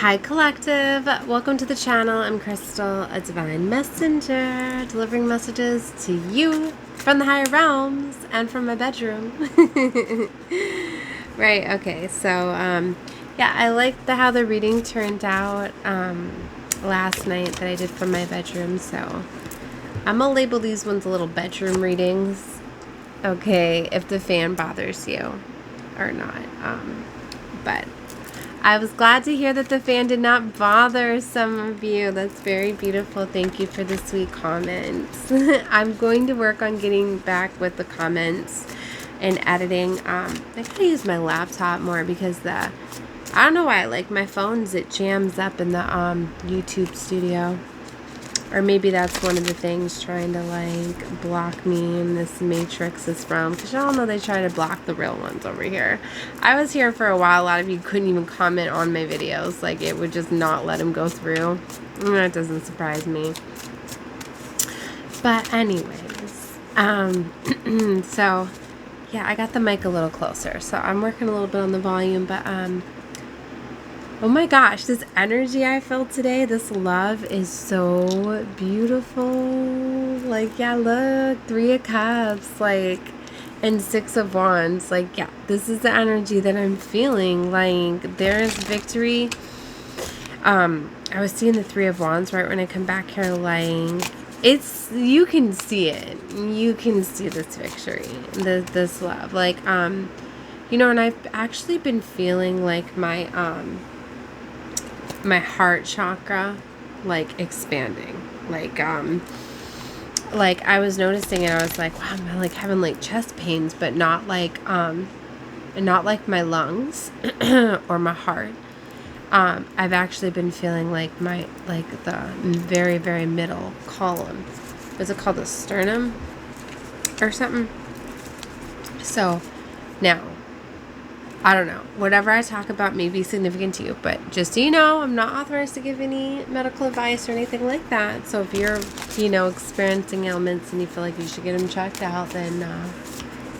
Hi Collective, welcome to the channel. I'm Crystal, a divine messenger, delivering messages to you from the higher realms and from my bedroom. Right, okay, so yeah, I liked how the reading turned out last night that I did from my bedroom, so I'm gonna label these ones a little bedroom readings, okay, if the fan bothers you or not, but I was glad to hear that the fan did not bother some of you. That's very beautiful. Thank you for the sweet comments. I'm going to work on getting back with the comments and editing. I gotta use my laptop more because I don't know why, like my phone's, it jams up in the YouTube studio. Or maybe that's one of the things trying to like block me in this matrix is from. Because y'all know they try to block the real ones over here. I was here for a while. A lot of you couldn't even comment on my videos. Like it would just not let them go through. That doesn't surprise me. But anyways. So yeah, I got the mic a little closer. So I'm working a little bit on the volume. But oh my gosh, this energy I felt today, this love is so beautiful. Like, yeah, look, 3 of Cups, like, and 6 of Wands. Like, yeah, this is the energy that I'm feeling. Like, there is victory. I was seeing the 3 of Wands right when I come back here, like, it's, you can see it. You can see this victory, this love. Like, you know, and I've actually been feeling like my heart chakra like expanding, like I was noticing it. I was like, wow, I'm like having like chest pains, but not like my lungs or my heart. I've actually been feeling like the very, very middle column, is it called the sternum or something? So now I don't know. Whatever I talk about may be significant to you, but just so you know, I'm not authorized to give any medical advice or anything like that. So if you're, you know, experiencing ailments and you feel like you should get them checked out, then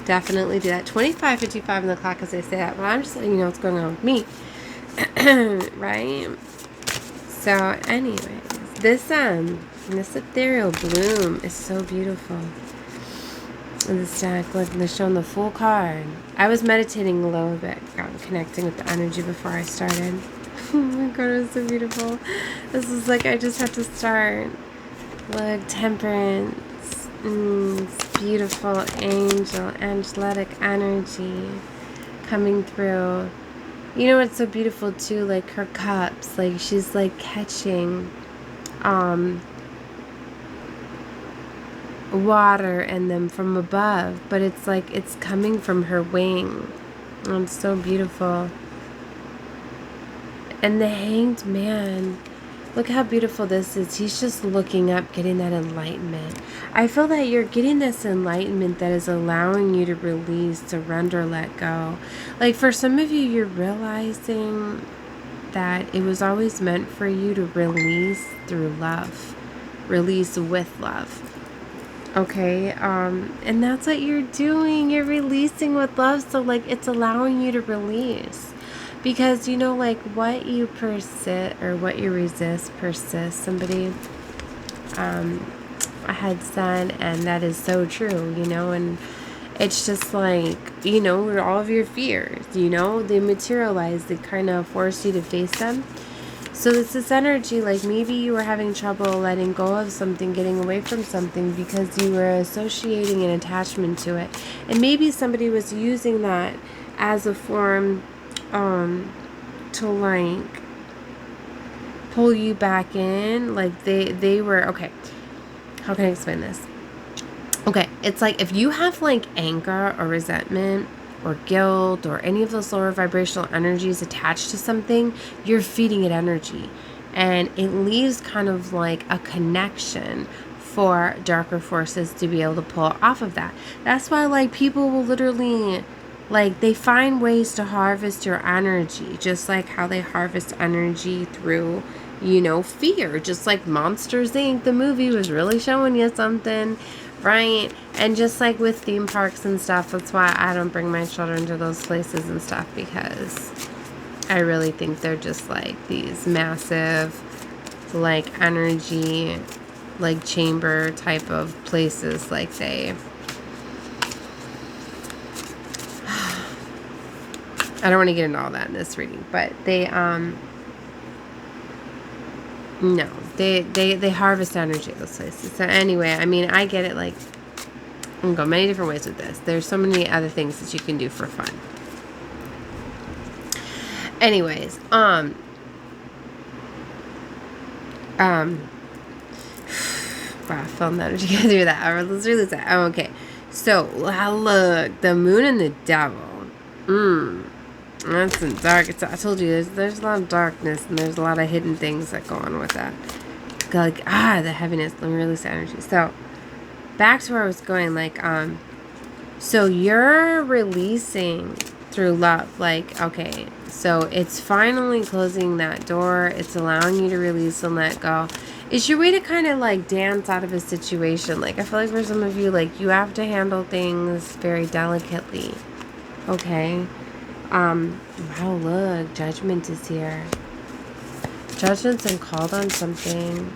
definitely do that. 25:55 on the clock as I say that, but I'm just letting you know what's going on with me. Right? So anyways, this ethereal bloom is so beautiful. This deck, look, they're showing the full card. I was meditating a little bit, connecting with the energy before I started. Oh my god, it was so beautiful. This is like, I just had to start. Look, Temperance. It's beautiful. Angel, angelic energy coming through. You know what's so beautiful too? Like her cups, like she's like catching water in them from above, but it's like it's coming from her wing. Oh, it's so beautiful. And the Hanged Man, look how beautiful this is. He's just looking up, getting that enlightenment. I feel that you're getting this enlightenment that is allowing you to release, surrender, let go. Like for some of you, you're realizing that it was always meant for you to release through love, release with love. Okay, and that's what you're doing. You're releasing with love, so like it's allowing you to release. Because you know, like what you persist or what you resist persists. Somebody I had said, and that is so true, you know, and it's just like, you know, all of your fears, you know, they materialize, they kind of force you to face them. So it's this energy, like maybe you were having trouble letting go of something, getting away from something because you were associating an attachment to it. And maybe somebody was using that as a form to like pull you back in. Like they were, okay, how can I explain this? Okay, it's like if you have like anger or resentment or guilt or any of those lower vibrational energies attached to something, you're feeding it energy, and it leaves kind of like a connection for darker forces to be able to pull off of that. That's why like people will literally, like, they find ways to harvest your energy, just like how they harvest energy through, you know, fear. Just like Monsters Inc., the movie was really showing you something, right? And just like with theme parks and stuff, that's why I don't bring my children to those places and stuff, because I really think they're just like these massive, like, energy, like, chamber type of places. Like, they, I don't want to get into all that in this reading, but they, no, they harvest energy at those places. So anyway, I mean, I get it. Like, I can go many different ways with this. There's so many other things that you can do for fun. Anyways, wow, I felt the energy go through that. Let's release that. Oh, okay. So, look, the moon and the devil. That's some dark. I told you, there's a lot of darkness, and there's a lot of hidden things that go on with that. Like, the heaviness. Let me release the energy. So, back to where I was going. Like, so you're releasing through love. Like, okay, so it's finally closing that door. It's allowing you to release and let go. It's your way to kind of like dance out of a situation. Like, I feel like for some of you, like, you have to handle things very delicately. Okay. Wow, look, Judgment is here. Judgment's been called on something.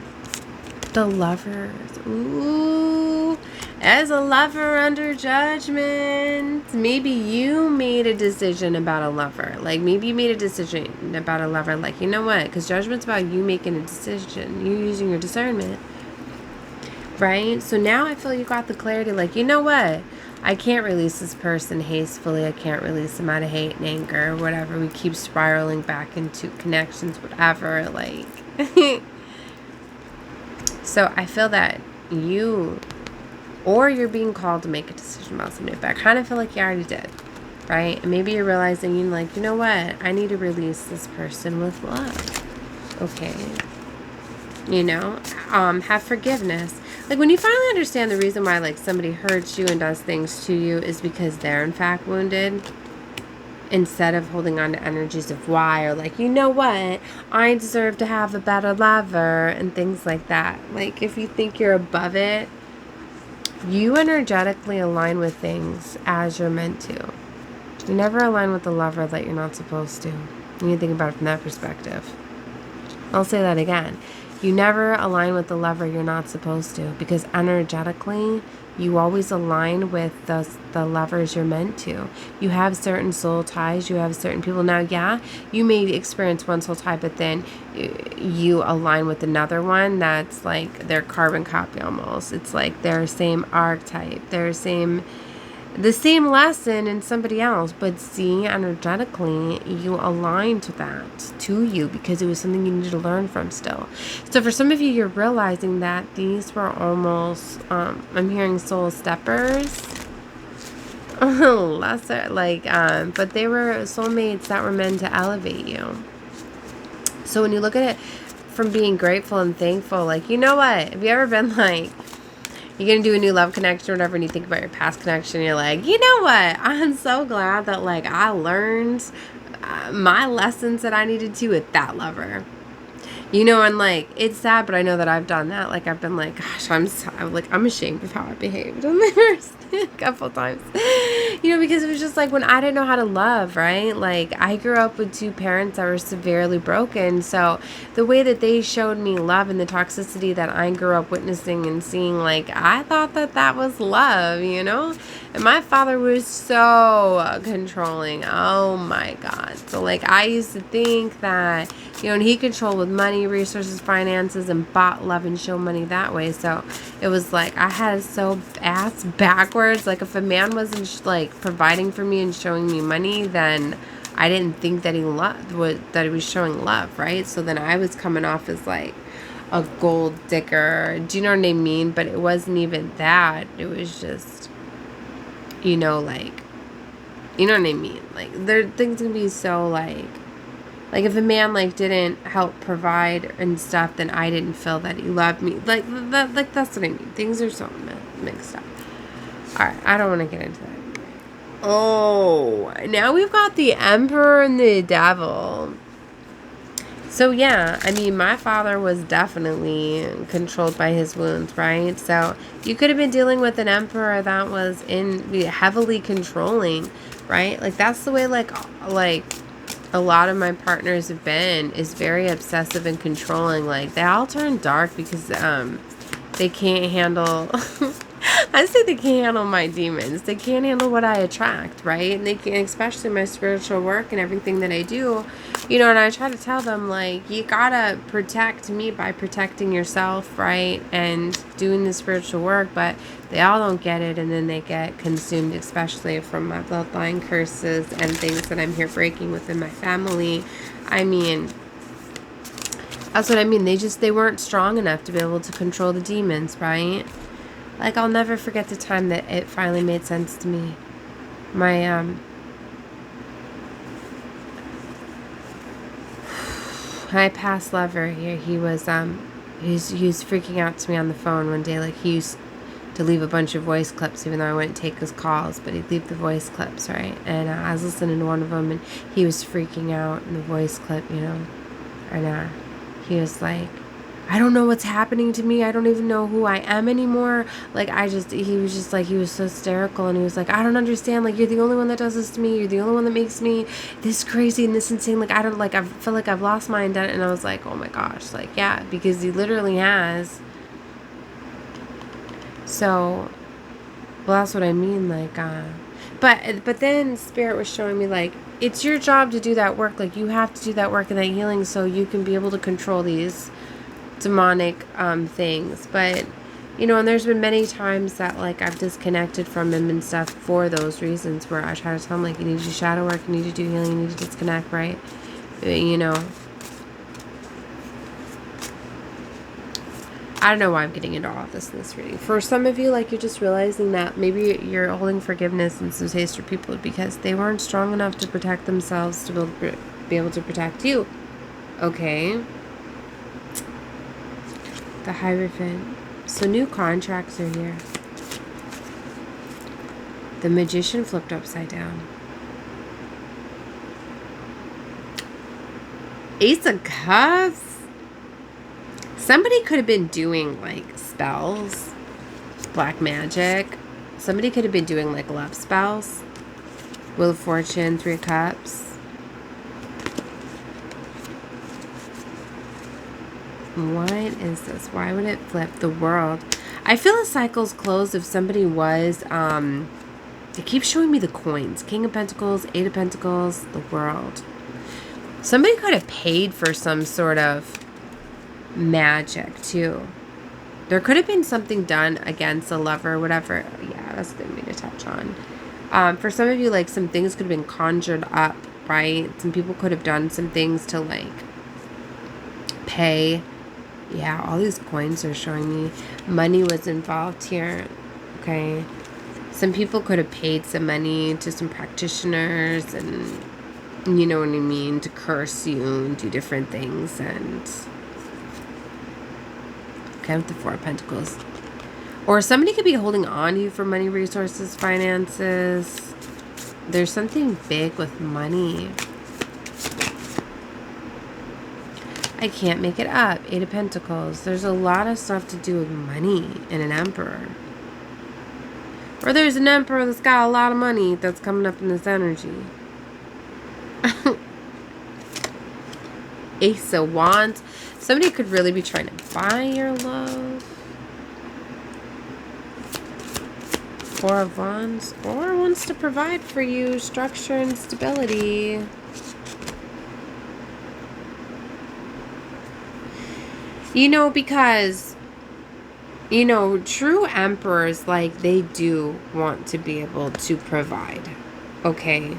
The Lovers. Ooh, as a lover under judgment. Maybe you made a decision about a lover. Like, maybe you made a decision about a lover. Like, you know what? Because judgment's about you making a decision. You using your discernment. Right? So now I feel you got the clarity. Like, you know what? I can't release this person hastily. I can't release them out of hate and anger or whatever. We keep spiraling back into connections, whatever. Like, so I feel that you, or you're being called to make a decision about somebody, but I kind of feel like you already did, right? And maybe you're realizing, you're like, you know what? I need to release this person with love. Okay. You know, have forgiveness. Like, when you finally understand the reason why, like, somebody hurts you and does things to you is because they're in fact wounded, instead of holding on to energies of why, or like, you know what, I deserve to have a better lover and things like that. Like, if you think you're above it, you energetically align with things as you're meant to. You never align with the lover that you're not supposed to. When you think about it from that perspective. I'll say that again. You never align with the lover you're not supposed to, because energetically, you always align with the lovers you're meant to. You have certain soul ties. You have certain people. Now, yeah, you may experience one soul tie, but then you align with another one that's like their carbon copy almost. It's like their same archetype, the same lesson in somebody else, but see, energetically, you aligned to that, to you, because it was something you needed to learn from still. So for some of you, you're realizing that these were almost, I'm hearing soul steppers, lesser, like, but they were soulmates that were meant to elevate you. So when you look at it from being grateful and thankful, like, you know what, have you ever been like, you're going to do a new love connection or whatever, and you think about your past connection, you're like, you know what? I'm so glad that, like, I learned my lessons that I needed to with that lover. You know, and, like, it's sad, but I know that I've done that. Like, I've been like, gosh, I'm ashamed of how I behaved in the first couple times. You know, because it was just like when I didn't know how to love, right? Like, I grew up with two parents that were severely broken. So the way that they showed me love and the toxicity that I grew up witnessing and seeing, like, I thought that that was love, you know? And my father was so controlling. Oh my God. So, like, I used to think that, you know, and he controlled with money, resources, finances, and bought love and showed money that way. So it was like I had it so ass backwards. Like, if a man wasn't like providing for me and showing me money, then I didn't think that he was showing love, right? So then I was coming off as like a gold digger. Do you know what I mean? But it wasn't even that. It was just, you know, like, you know what I mean? Like, things can be so like if a man, like, didn't help provide and stuff, then I didn't feel that he loved me. Like, that's what I mean. Things are so mixed up. Alright, I don't want to get into that. Oh, now we've got the Emperor and the Devil. So, yeah, I mean, my father was definitely controlled by his wounds, right? So, you could have been dealing with an Emperor that was heavily controlling, right? Like, that's the way, like a lot of my partners have been is very obsessive and controlling. Like, they all turn dark because they can't handle I say they can't handle my demons. They can't handle what I attract, right? And they can, especially my spiritual work and everything that I do, you know, and I try to tell them, like, you gotta protect me by protecting yourself, right? And doing the spiritual work, but they all don't get it, and then they get consumed, especially from my bloodline curses and things that I'm here breaking within my family. I mean, that's what I mean. They weren't strong enough to be able to control the demons, right? Like, I'll never forget the time that it finally made sense to me. My, my past lover here, he was freaking out to me on the phone one day. Like, he used to leave a bunch of voice clips, even though I wouldn't take his calls, but he'd leave the voice clips, right? And I was listening to one of them, and he was freaking out in the voice clip, you know? And he was like, I don't know what's happening to me. I don't even know who I am anymore. Like, he was just like, he was so hysterical. And he was like, I don't understand. Like, you're the only one that does this to me. You're the only one that makes me this crazy and this insane. Like, I feel like I've lost my identity. And I was like, oh my gosh. Like, yeah, because he literally has. So, well, that's what I mean. Like, but then Spirit was showing me, like, it's your job to do that work. Like, you have to do that work and that healing so you can be able to control these demonic things. But, you know, and there's been many times that, like, I've disconnected from him and stuff for those reasons, where I try to tell him, like, you need to do shadow work, you need to do healing, you need to disconnect, right? You know, I don't know why I'm getting into all of this in this reading. For some of you, like, you're just realizing that maybe you're holding forgiveness and some space for people because they weren't strong enough to protect themselves to be able to protect you. Okay. The Hierophant. So new contracts are here. The Magician flipped upside down. Ace of Cups. Somebody could have been doing, like, spells. Black magic. Somebody could have been doing, like, love spells. Wheel of Fortune, 3 of Cups. What is this? Why would it flip? The World. I feel the cycle's closed if somebody was, they keep showing me the coins. King of Pentacles, 8 of Pentacles, the World. Somebody could have paid for some sort of magic, too. There could have been something done against a lover, whatever. Yeah, that's the thing to touch on. For some of you, like, some things could have been conjured up, right? Some people could have done some things to, like, pay. Yeah, all these coins are showing me money was involved here. Okay. Some people could have paid some money to some practitioners and, you know what I mean, to curse you and do different things. And okay, with the 4 of Pentacles. Or somebody could be holding on to you for money, resources, finances. There's something big with money. I can't make it up. 8 of Pentacles. There's a lot of stuff to do with money and an Emperor. Or there's an Emperor that's got a lot of money that's coming up in this energy. Ace of Wands. Somebody could really be trying to buy your love. 4 of Wands. Or wants to provide for you structure and stability. You know, because, you know, true emperors, like, they do want to be able to provide. Okay.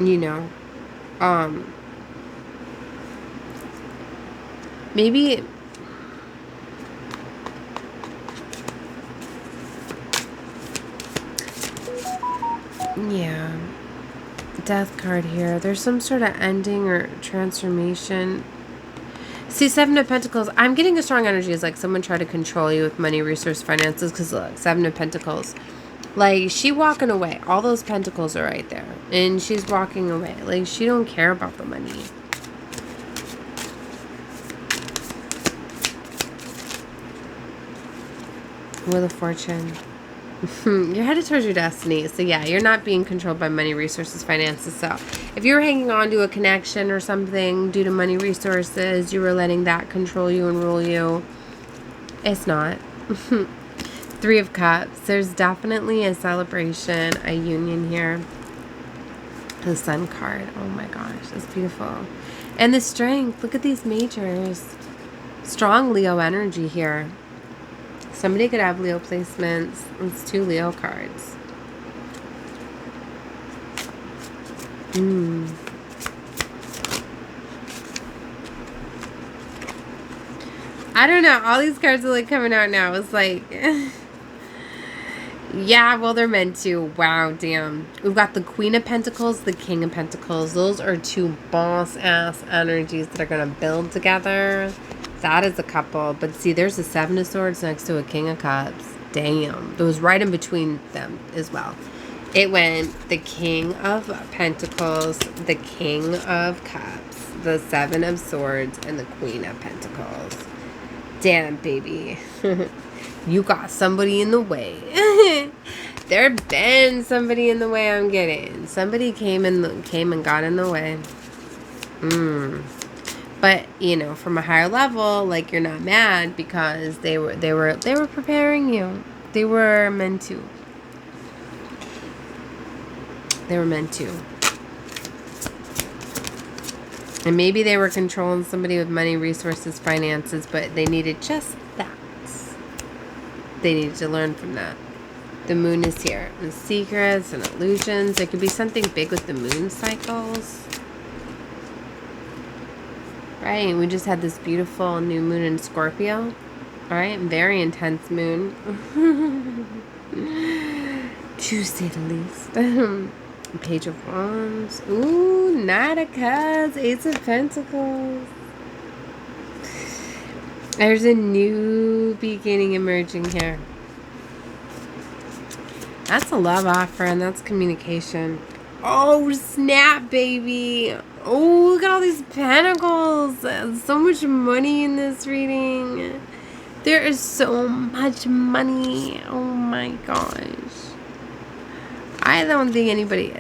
You know, maybe, yeah. Death card here. There's some sort of ending or transformation. See, 7 of Pentacles. I'm getting a strong energy as, like, someone tried to control you with money, resource, finances. Because, look, 7 of Pentacles. Like, she walking away. All those pentacles are right there. And she's walking away. Like, she don't care about the money. Wheel of Fortune. You're headed towards your destiny. So yeah, you're not being controlled by money, resources, finances. So if you're hanging on to a connection or something due to money, resources, you were letting that control you and rule you. It's not. Three of Cups. There's definitely a celebration, a union here. The Sun card. Oh my gosh, that's beautiful. And the Strength. Look at these majors. Strong Leo energy here. Somebody could have Leo placements. It's 2 Leo cards. I don't know. All these cards are like coming out now. It's like... yeah, well, they're meant to. Wow, damn. We've got the Queen of Pentacles, the King of Pentacles. Those are 2 boss-ass energies that are going to build together. That is a couple. But see, there's a 7 of Swords next to a King of Cups. Damn. It was right in between them as well. It went the King of Pentacles, the King of Cups, the 7 of Swords, and the Queen of Pentacles. Damn, baby. You got somebody in the way. There been somebody in the way, I'm getting. Somebody came and got in the way. But, you know, from a higher level, like, you're not mad because they were preparing you. They were meant to. They were meant to. And maybe they were controlling somebody with money, resources, finances, but they needed just that. They needed to learn from that. The moon is here. And secrets and illusions. There could be something big with the moon cycles. Right, we just had this beautiful new moon in Scorpio. Alright, very intense moon. To say the least. Page of Wands. Ooh, Knight of Cups. Ace of Pentacles. There's a new beginning emerging here. That's a love offer, and that's communication. Oh, snap, baby. Oh, look at all these pentacles. So much money in this reading. There is so much money. Oh my gosh. I don't think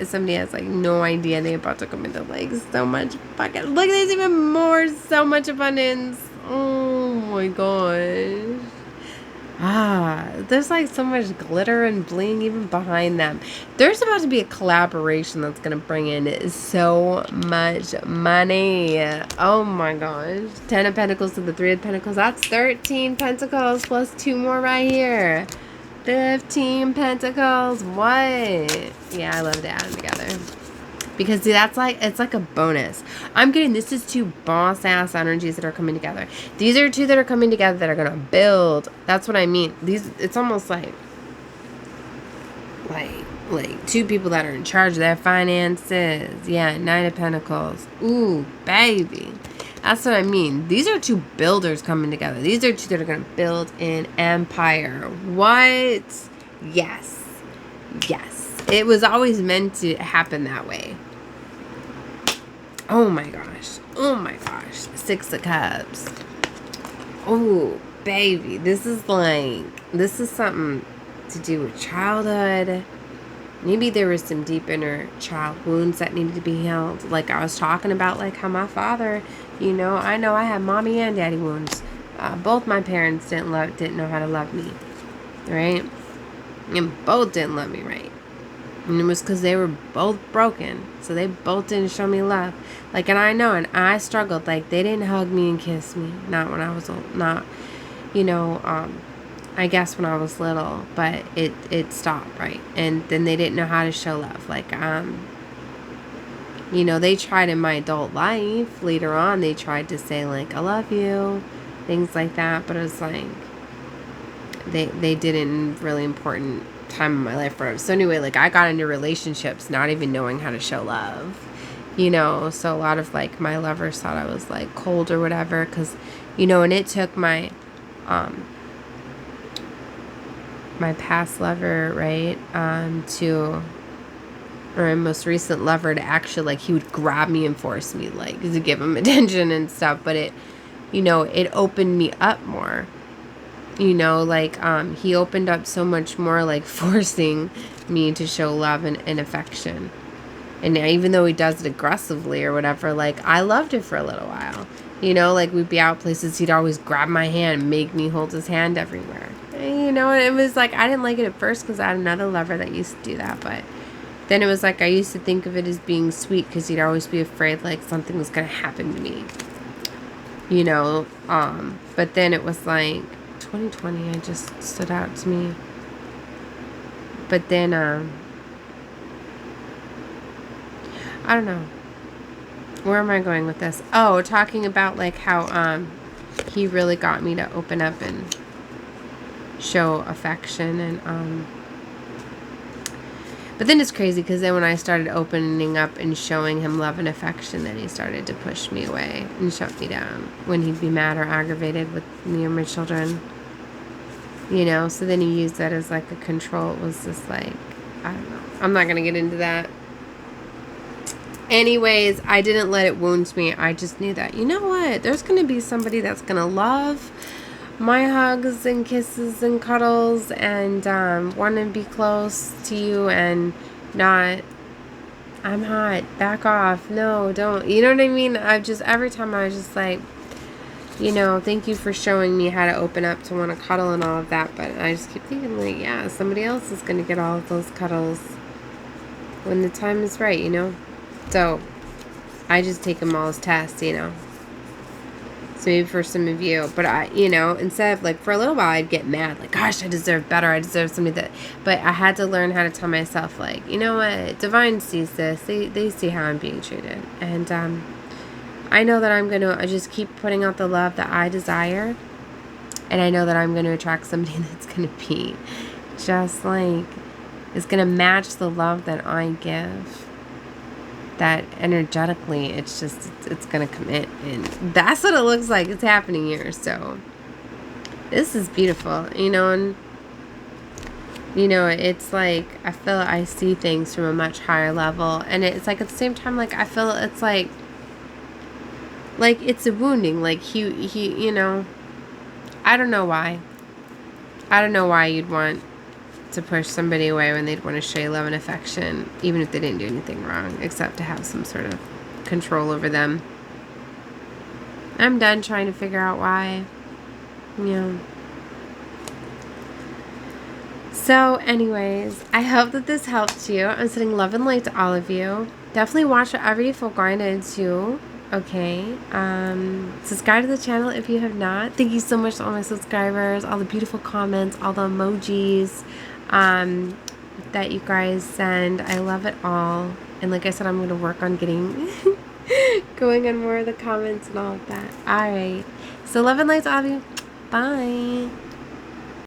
somebody has like no idea they're about to come into like so much fucking, look, there's even more, so much abundance. Oh my gosh. There's like so much glitter and bling even behind them. There's about to be a collaboration that's going to bring in so much money. Oh my gosh. 10 of Pentacles to the 3 of Pentacles. That's 13 Pentacles plus 2 more right here. 15 Pentacles. What? Yeah, I love to add them together. Because see, that's like, it's like a bonus. I'm getting, this is 2 boss-ass energies that are coming together. These are 2 that are coming together that are going to build. That's what I mean. These, it's almost like 2 people that are in charge of their finances. Yeah, 9 of Pentacles. Ooh, baby. That's what I mean. These are 2 builders coming together. These are 2 that are going to build an empire. What? Yes. Yes. It was always meant to happen that way. Oh my gosh. Oh my gosh. 6 of Cups. Oh, baby. This is something to do with childhood. Maybe there was some deep inner child wounds that needed to be healed. Like I was talking about, like how my father, you know I had mommy and daddy wounds. Both my parents didn't know how to love me. Right? And both didn't love me right. And it was because they were both broken. So they both didn't show me love. Like, and I know, and I struggled. Like, they didn't hug me and kiss me. Not when I was, I guess when I was little. But it stopped, right? And then they didn't know how to show love. Like, they tried in my adult life. Later on, they tried to say, like, I love you. Things like that. But it was like, they didn't really important time in my life for it. So anyway, like I got into relationships not even knowing how to show love, so a lot of like my lovers thought I was like cold or whatever, because and it took my my past lover, right, or my most recent lover, to actually like, he would grab me and force me like to give him attention and stuff, but it it opened me up more. You know, like, he opened up so much more, like, forcing me to show love and affection. And even though he does it aggressively or whatever, like, I loved it for a little while. You know, like, we'd be out places, he'd always grab my hand and make me hold his hand everywhere. And, you know, it was like, I didn't like it at first because I had another lover that used to do that. But then it was like, I used to think of it as being sweet because he'd always be afraid, like, something was going to happen to me. You know, but then it was like, 2020, I just stood out to me. But then, I don't know. Where am I going with this? Oh, talking about like how he really got me to open up and show affection and but then it's crazy because then when I started opening up and showing him love and affection, then he started to push me away and shut me down when he'd be mad or aggravated with me or my children. You know, so then he used that as like a control. It was just like, I don't know. I'm not going to get into that. Anyways, I didn't let it wound me. I just knew that, you know what? There's going to be somebody that's going to love my hugs and kisses and cuddles and want to be close to you and not, I'm hot, back off. No, don't. You know what I mean? Every time I was just like, you know, thank you for showing me how to open up to want to cuddle and all of that. But I just keep thinking, like, yeah, somebody else is going to get all of those cuddles when the time is right, you know? So I just take them all as tests, you know? So maybe for some of you. But I, you know, instead of, like, for a little while, I'd get mad. Like, gosh, I deserve better. I deserve somebody that... But I had to learn how to tell myself, like, you know what? Divine sees this. They see how I'm being treated. And, I know that I'm going to just keep putting out the love that I desire. And I know that I'm going to attract somebody that's going to be just like, is going to match the love that I give. That energetically, it's just, it's going to come in. And that's what it looks like. It's happening here. So this is beautiful, you know, and you know, it's like, I feel I see things from a much higher level. And it's like, at the same time, like, I feel it's like it's a wounding, like he, you know, I don't know why. I don't know why you'd want to push somebody away when they'd want to show you love and affection, even if they didn't do anything wrong, except to have some sort of control over them. I'm done trying to figure out why. You know. So, anyways, I hope that this helped you. I'm sending love and light to all of you. Definitely watch whatever you feel guided to. Okay, subscribe to the channel if you have not. Thank you so much to all my subscribers, all the beautiful comments, all the emojis that you guys send. I love it all. And like I said, I'm going to work on getting going on more of the comments and all of that. All right, so love and light to all of you. Bye.